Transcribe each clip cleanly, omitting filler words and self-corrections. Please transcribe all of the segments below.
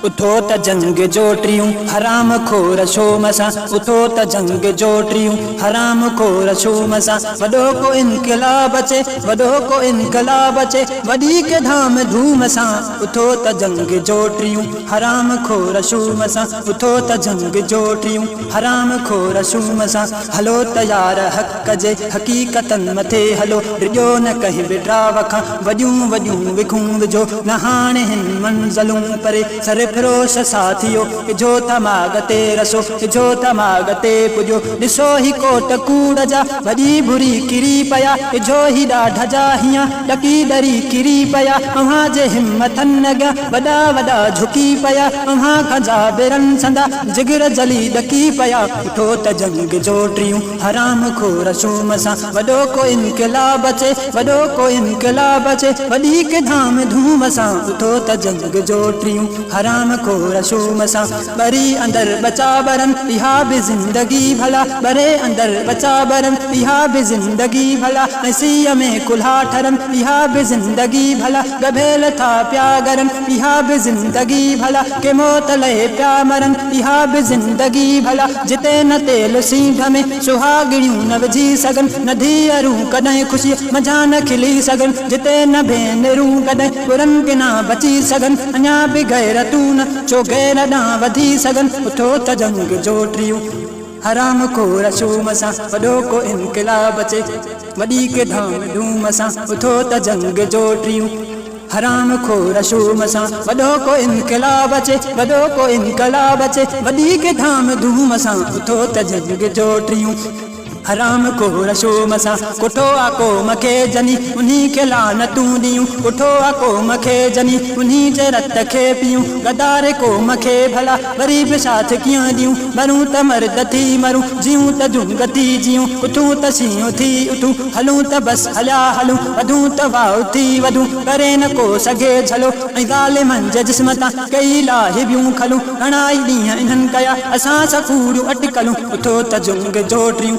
उथो त जंग जो टियूं हराम खोर शोम सां, उथो त जंग जो टियूं हराम खोर शोम सां। वॾो को इनकलाब अचे, वॾो को इनकलाब अचे, वॾी के धाम धूम सां। उथो त जंग जो टियूं हराम खोर शोम सां, उथो त जंग जो टियूं हराम खोर शोम सां। हलो त यार हक़ जे हक़ीक़तन मथे हलो, रिॼो न कहि विड्राव खां वॾियूं वॾियूं विखूं विझो। न हाणे हिन मंज़लूं परे सर फिरोश साथियो, इजो तमाग ते रसो, इजो तमाग ते पुॼो। ॾिसो ही कोट कूड़ जा वॾी बुरी किरी पया, इजो ही ॾाढा जा हीअं ॾकी डरी किरी पया। अव्हां जे हिम्मतन अॻियां वॾा वॾा झुकी पया, अव्हां खां जाबिरन संदा जिगर जली ॾकी पया। उथो त जंग जो टियूं हराम खोर शोम सां, वॾो को इनकलाब अचे, वॾो को इनकलाब अचे, वॾी के धाम धूम सां। उथो त जंग जो टियूं हराम खोर शोम सां। बरी अंदर बचा बरन इहा भी जिंदगी भला, बरे अंदर बचा बरन इहा भी जिंदगी भला। सीअ में कुल्हा ठरन इहा भी जिंदगी भला, गभेल था प्यागरन इहा भी जिंदगी भला। के मौत लहे प्या मरन इहा भी जिंदगी भला। जिते न तेल सींध में सुहागिणियूं न विझी सघन, न धीअरूं कॾहिं ख़ुशी मज़ा न खिली सघन, जिते न भेनरूं कॾहिं पुरन के ना बची सघन, अञा भी गैरतूं न छो गैर ॾांहुं वधी सघन। उथो त जंग जो टियूं हराम खोर शोम सां, वॾो को इनकलाब अचे, वॾी के धाम धूम सां। उथो त जंग जो टियूं हराम खोर शोम सां, वॾो को इनकलाब अचे, वॾो को इनकलाब अचे, वॾी के धाम धूम सां। उथो त जंग जो टियूं हराम खोर शोम सां। कुठो आ क़ौम खे जनी उन्ही खे लानतूं ॾियूं, कुठो आ क़ौम खे जनी उन्ही जे रत खे पियूं। गदारे क़ौम खे भला वरी बि साथ कीअं ॾियूं, मरूं त मर्द थी मरूं, जियूं त जुंग थी जियूं। उथूं त शींहं थी उथूं, हलूं त बस हलिया हलूं, वधूं त वाहु थी वधूं, करे न को सघे झलो। ऐं ज़ालिमनि जे जिस्म तां कई लाहिबियूं खलूं, अणाई ॾींहं इन्हनि कया असां सफ़ूरियूं अटकलूं। उथो त जंग जो टियूं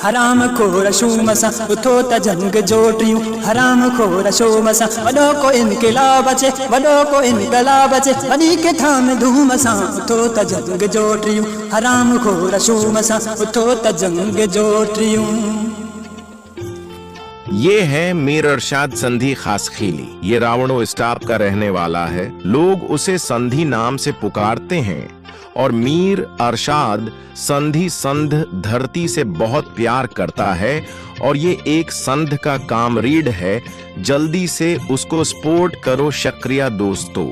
हराम खोर शोम सां, उथो त जंग जो टियूं हराम खोर शोम सां। वॾो को इनकलाब अचे, वॾो को इनकलाब अचे, वॾी के धाम धूम सां। उथो त जंग जो टियूं हराम खोर शोम सां, उथो त जंग जो टियूं। ये है मीर अरशाद संधी खासखीली। ये रावणो स्टाफ का रहने वाला है। लोग उसे संधी नाम से पुकारते हैं और मीर अरशाद संधी संध धरती से बहुत प्यार करता है और ये एक संध का कामरीड है। जल्दी से उसको सपोर्ट करो। शुक्रिया दोस्तों।